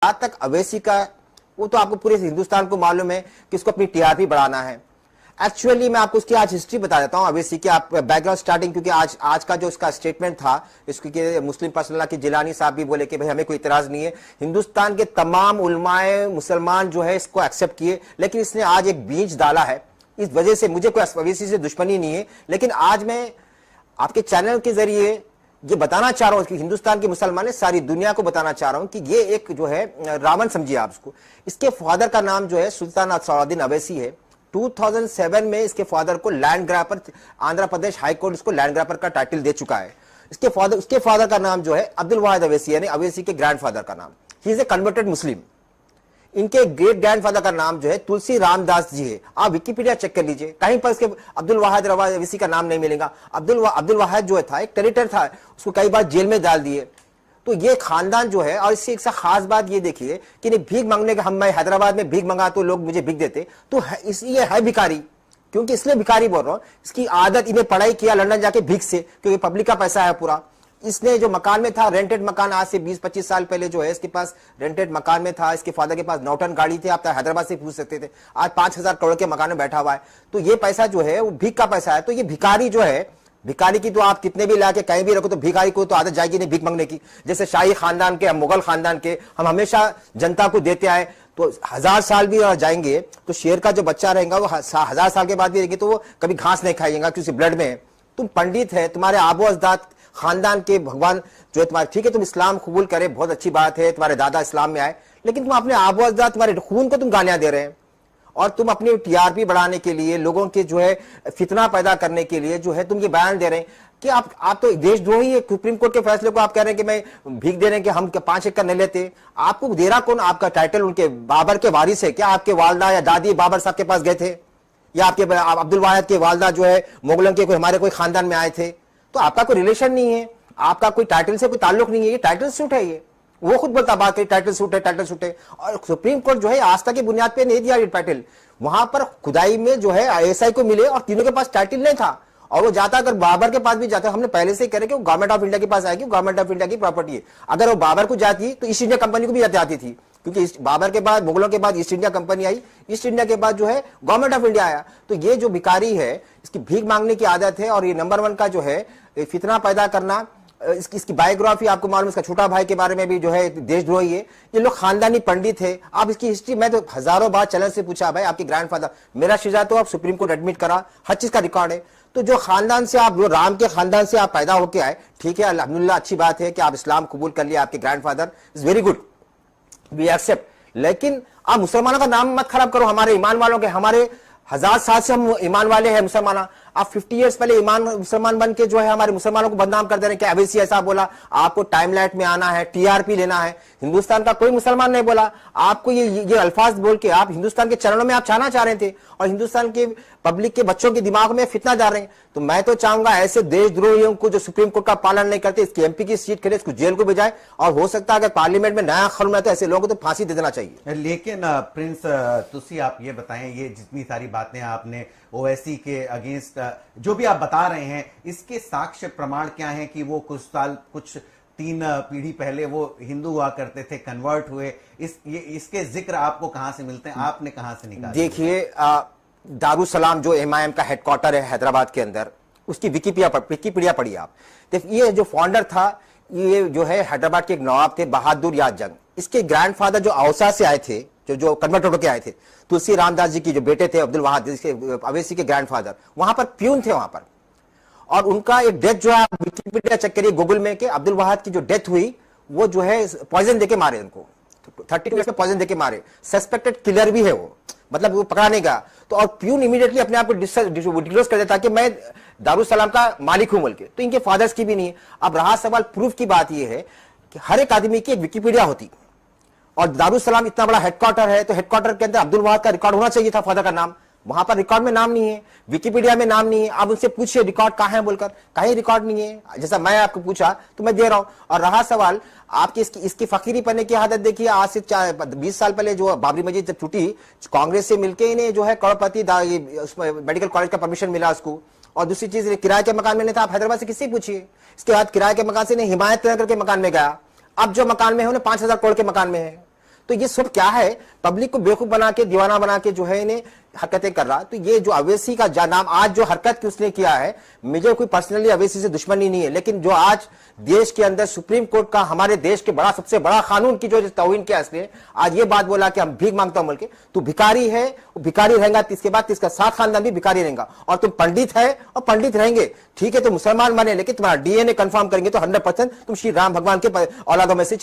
जहां तक अवैसी का, वो तो आपको पूरे हिंदुस्तान को मालूम है कि उसको अपनी टीआरपी बढ़ाना है। एक्चुअली मैं आपको उसकी आज हिस्ट्री बता देता हूं अवैसी की, आप बैकग्राउंड स्टार्टिंग, क्योंकि आज का जो उसका स्टेटमेंट था इसकी मुस्लिम पर्सनल की जिलानी साहब भी बोले कि भाई हमें कोई इतराज नहीं है, हिंदुस्तान के तमाम उलमाए मुसलमान जो है इसको एक्सेप्ट किए, लेकिन इसने आज एक बीज डाला है। इस वजह से मुझे कोई अवैसी से दुश्मनी नहीं है, लेकिन आज मैं आपके चैनल के जरिए ये बताना चाह रहा हूं कि हिंदुस्तान के मुसलमान ने सारी दुनिया को बताना चाह रहा हूं कि ये एक जो है रावण समझिए आप उसको। इसके फादर का नाम जो है सुल्तान सलाउद्दीन अवैसी है। 2007 में इसके फादर को land ग्रैपर, Andhra Pradesh high court इसको लैंड ग्रैपर का टाइटल दे चुका है। उसके फादर का नाम जो है अब्दुल वाहिद अवैसी, यानी अवैसी के ग्रैंडफादर का नाम, ही इज ए कन्वर्टेड मुस्लिम। इनके ग्रेट ग्रैंडफादर का नाम जो है तुलसी रामदास जी है। आप विकिपीडिया चेक कर लीजिए, कहीं पर इसके अब्दुल वाहिद अवैसी का नाम नहीं मिलेगा। अब्दुल वाहिद जो था एक टेरिटर था, उसको कई बार जेल में डाल दिए। तो ये खानदान जो है, और इससे एक खास बात ये देखिए कि नहीं भीख मांगने का, मैं हैदराबाद में भीख मंगा तो लोग मुझे भीख देते, तो इसलिए है भिखारी, क्योंकि इसलिए भिखारी बोल रहा हूं, इसकी आदत, इन्हें पढ़ाई किया लंदन जाके भीख से, क्योंकि पब्लिक का पैसा है पूरा। इसने जो मकान में था, रेंटेड मकान, आज से 20-25 साल पहले जो है इसके पास रेंटेड मकान में था। इसके फादर के पास नौटन गाड़ी थी, आप हैदराबाद से पूछ सकते थे। आज 5,000 करोड़ के मकान में बैठा हुआ है। तो ये पैसा जो है वो भीख का पैसा है। तो ये भिखारी जो है, भिखारी की तो आप कितने भी लाके कहीं भी रखो, तो भिखारी को तो आदत जाएगी नहीं भीख मांगने की। जैसे शाही खानदान के, मुगल खानदान के, हम हमेशा जनता को देते आए, तो 1000 साल भी जाएंगे तो शेर का जो बच्चा रहेगा वो 1000 साल के बाद भी रहेंगे, तो वो कभी घास नहीं खाएगा क्योंकि ब्लड में है। तुम पंडित है, तुम्हारे आबो अजदाद खानदान के भगवान जो है तुम्हारे, ठीक है तुम इस्लाम कबूल करे, बहुत अच्छी बात है, तुम्हारे दादा इस्लाम में आए, लेकिन तुम अपने आबो अजदाद, तुम्हारे खून को तुम गालियां दे रहे हैं। और तुम अपनी टीआरपी बढ़ाने के लिए, लोगों के जो है फितना पैदा करने के लिए जो है तुम ये बयान दे रहे हैं कि आप तो देशद्रोही है। सुप्रीम कोर्ट के फैसले को आप कह रहे हैं कि मैं भीख दे रहे हैं कि हम 5 एकड़ नहीं लेते। आपको दे रहा कौन? आपका टाइटल उनके बाबर के वारिस है क्या? आपके वालदा या दादी बाबर साहब के पास गए थे, या आपके अब्दुल वाहिद के वालदा जो है मुगलों के कोई हमारे कोई खानदान में आए थे? तो आपका कोई रिलेशन नहीं है, आपका कोई टाइटल से कोई ताल्लुक नहीं है। ये टाइटल सूट है, ये वो खुद बोलता बात है, टाइटल सूट है, टाइटल सूट है। और सुप्रीम कोर्ट जो है आस्था की बुनियाद पे नहीं दिया ये टाइटल। वहां पर खुदाई में जो है आईएसआई को मिले और तीनों के पास टाइटल नहीं था, और वो जाता, अगर बाबर के पास भी जाता, हमने पहले से ही कह रहे कि वो गवर्नमेंट ऑफ इंडिया के पास आएगी, गवर्नमेंट ऑफ इंडिया की प्रॉपर्टी है। अगर वो बाबर को जाती तो ईस्ट इंडिया कंपनी को भी जाती थी, क्योंकि बाबर के बाद, मुगलों के बाद ईस्ट इंडिया कंपनी आई, ईस्ट इंडिया के बाद जो है गवर्नमेंट ऑफ इंडिया आया। तो ये जो भिखारी है, इसकी भीख मांगने की आदत है, और ये नंबर 1 का जो है फितना पैदा करना। इसकी बायोग्राफी आपको मालूम, इसका छोटा भाई के बारे में भी जो है देशद्रोही है। ये लोग खानदानी पंडित है। आप इसकी हिस्ट्री, मैं तो हजारों बार चैनल से पूछा, भाई आपके ग्रैंडफादर, मेरा शिजा तो आप सुप्रीम कोर्ट एडमिट करा, हर चीज का रिकॉर्ड है। तो जो खानदान से आप, जो राम के खानदान से आप पैदा होके आए, ठीक है, अल्हम्दुलिल्लाह, अच्छी बात है कि आप इस्लाम कबूल कर लिया, आपके grandfather is very good, we accept. लेकिन आप मुसलमानों का नाम मत खराब करो, हमारे ईमान वालों के। हमारे 1000 साल से हम ईमान वाले हैं मुसलमान। आप 50 ईयर्स पहले ईमान मुसलमान बन के जो है हमारे मुसलमानों को बदनाम कर दे रहे हैं कि अवैसी ऐसा बोला, आपको टाइमलाइट में आना है, टीआरपी लेना है। हिंदुस्तान का कोई मुसलमान नहीं बोला आपको ये अल्फाज बोल के। आप हिंदुस्तान के चरणों में आप छाना चाह रहे थे, और हिंदुस्तान के पब्लिक के बच्चों के दिमाग में फितना जा रहे हैं। तो मैं तो चाहूंगा ऐसे देशद्रोहियों को जो सुप्रीम कोर्ट का पालन नहीं करते, इसकी एमपी की सीट खेले, इसको जेल को भेजाए, और हो सकता है अगर पार्लियामेंट में नया कानून है तो ऐसे लोगों को तो फांसी दे देना चाहिए। लेकिन प्रिंस तुसी आप ये बताएं, ये जितनी सारी बातें आपने ओवैसी के अगेंस्ट जो भी आप बता रहे हैं, इसके साक्ष्य प्रमाण क्या हैं कि वो कुछ 3 पीढ़ी पहले वो हिंदू हुआ करते थे, कन्वर्ट हुए? इसके जिक्र आपको कहां से मिलते हैं, आपने कहां से निकाले? देखिए, दारुसलाम जो एमआईएम का हेडक्वार्टर है हैदराबाद के अंदर, उसकी विकिपीडिया पढ़िए आप। ये जो फाउंडर था, ये जो है हैदराबाद के एक नवाब थे, बहादुर याद जंग। इसके ग्रैंडफादर जो औसा से आए थे, जो कन्वर्ट होकर आए थे, तुलसी रामदास जी की जो बेटे थे अब्दुल वाहिद, अवैसी के ग्रैंडफादर, वहां पर प्यून थे वहां पर। और उनका एक डेथ जो है, आप विकिपीडिया चेक करिए गूगल में, कि अब्दुल वाहिद की जो डेथ हुई वो जो है पॉइजन देके मारे उनको, 32 में पॉइजन देके मारे। सस्पेक्टेड किलर भी है वो, मतलब वो पकड़ा नहीं गया। तो और प्यून इमीडिएटली अपने आप को डिस्क्लोज कर देता कि मैं दारुसलाम का मालिक हूं बोल के। तो इनके फादर्स की भी नहीं है। अब रहा सवाल प्रूफ की, बात यह है कि हर एक आदमी की एक विकिपीडिया होती, और दारुसलाम इतना बड़ा हेडक्वार्टर है, तो हेडक्वार्टर के अंदर अब्दुल वाहिद का रिकॉर्ड होना चाहिए था, फादर का नाम। वहां पर रिकॉर्ड में नाम नहीं है, विकिपीडिया में नाम नहीं है। आप उनसे पूछिए रिकॉर्ड कहां है बोलकर, कहीं रिकॉर्ड नहीं है। जैसा मैं आपको पूछा तो मैं दे रहा हूं। और रहा सवाल आपकी इसकी फकीरी पन्ने की आदत, देखिए आज से 20 साल पहले जो बाबरी मस्जिद जब टूटी, कांग्रेस से मिलकर इन्हें जो है करोड़पति मेडिकल कॉलेज का परमिशन मिला उसको। और दूसरी चीज, किराए के मकान में नहीं था, आप हैदराबाद से किसी पूछिए। इसके बाद किराए के मकान से नहीं, हिमायत नगर के मकान में गया। अब जो मकान में है उन्हें 5000 करोड़ के मकान में है। तो ये सब क्या है, पब्लिक को बेवकूफ बना के, दीवाना बना के जो है इन्हें हरकतें कर रहा। तो ये जो अवैसी का नाम आज जो हरकत उसने किया है, मुझे कोई पर्सनली अवैसी से दुश्मनी नहीं है, लेकिन जो आज देश के अंदर सुप्रीम कोर्ट का, हमारे देश के बड़ा सबसे बड़ा कानून की जो तौहीन किया इसने, आज ये बात बोला कि हम भीख मांगता हूं बोल के, तू भिखारी है, भिखारी रहेगा, इसके बाद इसका साथ खानदान भी भिखारी रहेगा, और तुम पंडित है और पंडित रहेंगे, ठीक है, तो मुसलमान बने, लेकिन तुम्हारा डीएनए कंफर्म करेंगे तो 100% तुम श्री राम भगवान के औलादों में से